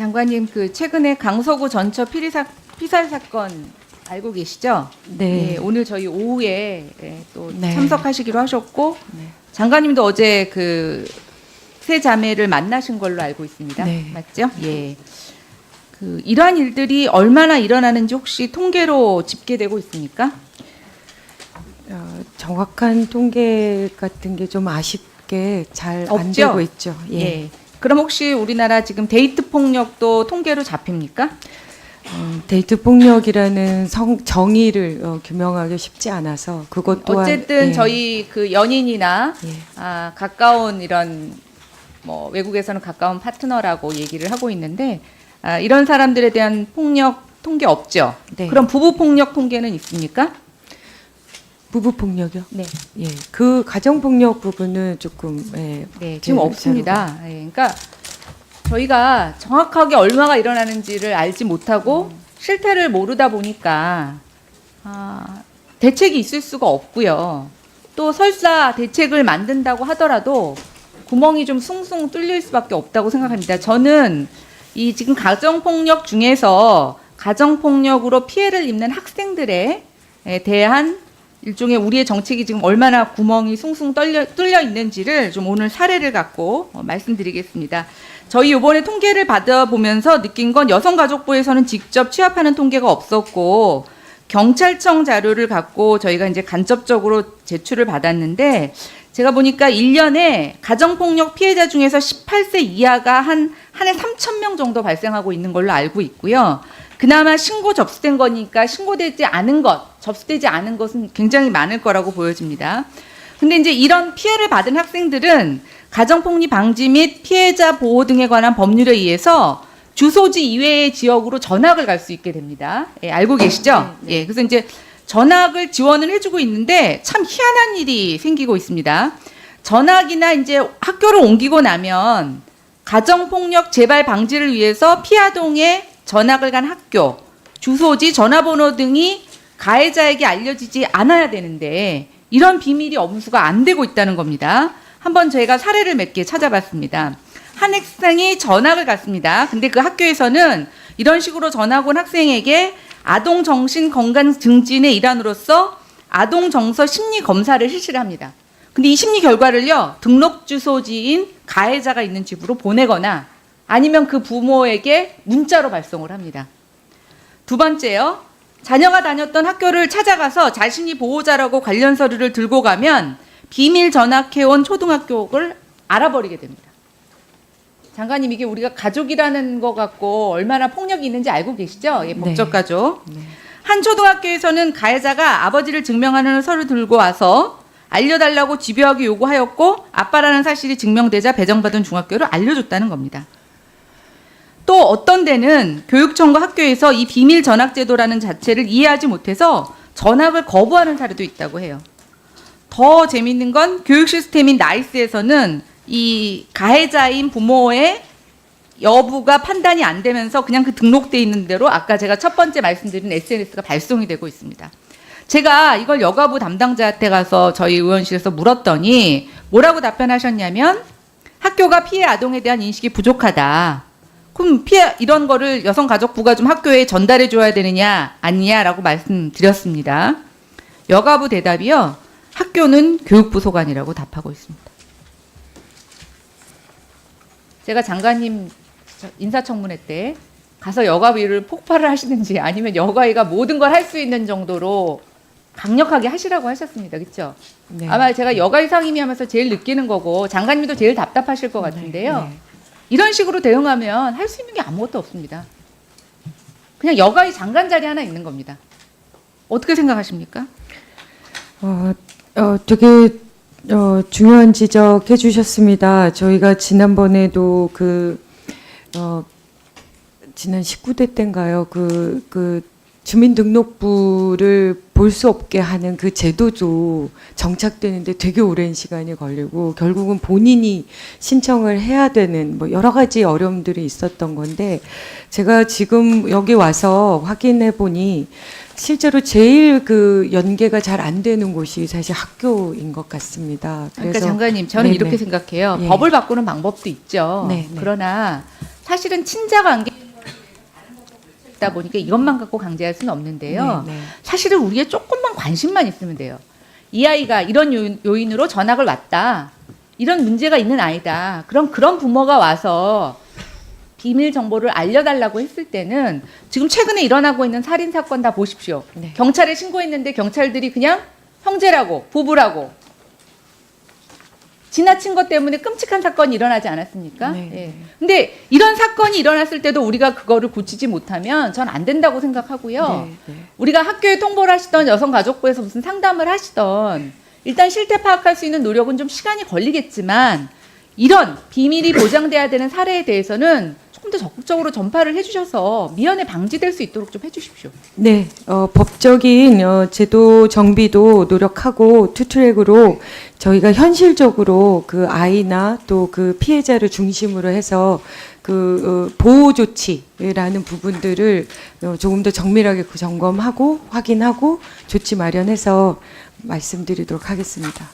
장관님, 그 최근에 강서구 전처 피살 사건 알고 계시죠? 네. 예, 오늘 저희 오후에 또 네. 참석하시기로 하셨고, 네. 장관님도 어제 그 세 자매를 만나신 걸로 알고 있습니다. 네. 맞죠? 예. 그 이러한 일들이 얼마나 일어나는지 혹시 통계로 집계되고 있습니까? 정확한 통계 같은 게 좀 아쉽게 잘 안 없죠? 되고 있죠. 예. 예. 그럼 혹시 우리나라 지금 데이트 폭력도 통계로 잡힙니까? 데이트 폭력이라는 정의를 규명하기 쉽지 않아서 그것 또한 어쨌든 예. 저희 그 연인이나 예. 가까운 이런 뭐 외국에서는 가까운 파트너라고 얘기를 하고 있는데 이런 사람들에 대한 폭력 통계 없죠. 네. 그럼 부부 폭력 통계는 있습니까? 부부 폭력이요? 네, 예. 그 가정 폭력 부분은 조금 네 지금 없습니다. 예, 그러니까 저희가 정확하게 얼마가 일어나는지를 알지 못하고 실태를 모르다 보니까 대책이 있을 수가 없고요. 또 설사 대책을 만든다고 하더라도 구멍이 좀 숭숭 뚫릴 수밖에 없다고 생각합니다. 저는 이 지금 가정폭력 중에서 가정폭력으로 피해를 입는 학생들에 대한 일종의 우리의 정책이 지금 얼마나 구멍이 숭숭 뚫려 있는지를 좀 오늘 사례를 갖고 말씀드리겠습니다. 저희 이번에 통계를 받아보면서 느낀 건 여성가족부에서는 직접 취합하는 통계가 없었고 경찰청 자료를 갖고 저희가 이제 간접적으로 제출을 받았는데 제가 보니까 1년에 가정폭력 피해자 중에서 18세 이하가 한 해 3,000명 정도 발생하고 있는 걸로 알고 있고요. 그나마 신고 접수된 거니까 신고되지 않은 것, 접수되지 않은 것은 굉장히 많을 거라고 보여집니다. 근데 이제 이런 피해를 받은 학생들은 가정폭력 방지 및 피해자 보호 등에 관한 법률에 의해서 주소지 이외의 지역으로 전학을 갈 수 있게 됩니다. 예, 알고 계시죠? 네, 네. 예, 그래서 이제 전학을 지원을 해주고 있는데 참 희한한 일이 생기고 있습니다. 전학이나 이제 학교를 옮기고 나면 가정폭력 재발 방지를 위해서 피아동에 전학을 간 학교, 주소지, 전화번호 등이 가해자에게 알려지지 않아야 되는데 이런 비밀이 엄수가 안 되고 있다는 겁니다. 한번 저희가 사례를 몇 개 찾아봤습니다. 한 학생이 전학을 갔습니다. 근데 그 학교에서는 이런 식으로 전학 온 학생에게 아동 정신 건강 증진의 일환으로서 아동 정서 심리 검사를 실시를 합니다. 근데 이 심리 결과를요, 등록 주소지인 가해자가 있는 집으로 보내거나 아니면 그 부모에게 문자로 발송을 합니다. 두 번째요, 자녀가 다녔던 학교를 찾아가서 자신이 보호자라고 관련 서류를 들고 가면 비밀 전학해온 초등학교를 알아버리게 됩니다. 장관님, 이게 우리가 가족이라는 거 갖고 얼마나 폭력이 있는지 알고 계시죠? 예, 법적 가족. 네. 한 초등학교에서는 가해자가 아버지를 증명하는 서류 들고 와서 알려달라고 집요하게 요구하였고 아빠라는 사실이 증명되자 배정받은 중학교를 알려줬다는 겁니다. 또 어떤 데는 교육청과 학교에서 이 비밀 전학 제도라는 자체를 이해하지 못해서 전학을 거부하는 사례도 있다고 해요. 더 재미있는 건 교육 시스템인 나이스에서는 이 가해자인 부모의 여부가 판단이 안 되면서 그냥 그 등록돼 있는 대로 아까 제가 첫 번째 말씀드린 SNS가 발송이 되고 있습니다. 제가 이걸 여가부 담당자한테 가서 저희 의원실에서 물었더니 뭐라고 답변하셨냐면 학교가 피해 아동에 대한 인식이 부족하다. 그럼 피해 이런 거를 여성가족부가 좀 학교에 전달해 줘야 되느냐 아니냐라고 말씀드렸습니다. 여가부 대답이요. 학교는 교육부 소관이라고 답하고 있습니다. 제가 장관님 인사청문회 때 가서 여가위를 폭발을 하시는지 아니면 여가위가 모든 걸 할 수 있는 정도로 강력하게 하시라고 하셨습니다. 그렇죠? 네. 아마 제가 여가위 상임위 하면서 제일 느끼는 거고 장관님도 제일 답답하실 것 같은데요. 네. 이런 식으로 대응하면 할 수 있는 게 아무것도 없습니다. 그냥 여가위 장관 자리 하나 있는 겁니다. 어떻게 생각하십니까? 되게 중요한 지적해 주셨습니다. 저희가 지난번에도 지난 19대 때인가요? 그 주민등록부를 볼 수 없게 하는 그 제도도 정착되는데 되게 오랜 시간이 걸리고 결국은 본인이 신청을 해야 되는 뭐 여러 가지 어려움들이 있었던 건데 제가 지금 여기 와서 확인해 보니 실제로 제일 그 연계가 잘 안 되는 곳이 사실 학교인 것 같습니다. 그러니까 장관님, 저는 네네. 이렇게 생각해요. 예. 법을 바꾸는 방법도 있죠. 네, 네. 그러나 사실은 친자 관계다 보니까 이것만 갖고 강제할 수는 없는데요. 네, 네. 사실은 우리의 조금만 관심만 있으면 돼요. 이 아이가 이런 요인으로 전학을 왔다. 이런 문제가 있는 아이다. 그럼 그런 부모가 와서 비밀 정보를 알려달라고 했을 때는 지금 최근에 일어나고 있는 살인 사건 다 보십시오. 네. 경찰에 신고했는데 경찰들이 그냥 형제라고 부부라고 지나친 것 때문에 끔찍한 사건이 일어나지 않았습니까? 네. 예. 근데 이런 사건이 일어났을 때도 우리가 그거를 고치지 못하면 전 안 된다고 생각하고요. 네, 네. 우리가 학교에 통보를 하시던 여성가족부에서 무슨 상담을 하시던 일단 실태 파악할 수 있는 노력은 좀 시간이 걸리겠지만 이런 비밀이 보장돼야 되는 사례에 대해서는 조금 더 적극적으로 전파를 해주셔서 미연에 방지될 수 있도록 좀 해주십시오. 네, 법적인 제도 정비도 노력하고 투트랙으로 저희가 현실적으로 그 아이나 또 그 피해자를 중심으로 해서 그 보호 조치라는 부분들을 조금 더 정밀하게 점검하고 확인하고 조치 마련해서 말씀드리도록 하겠습니다.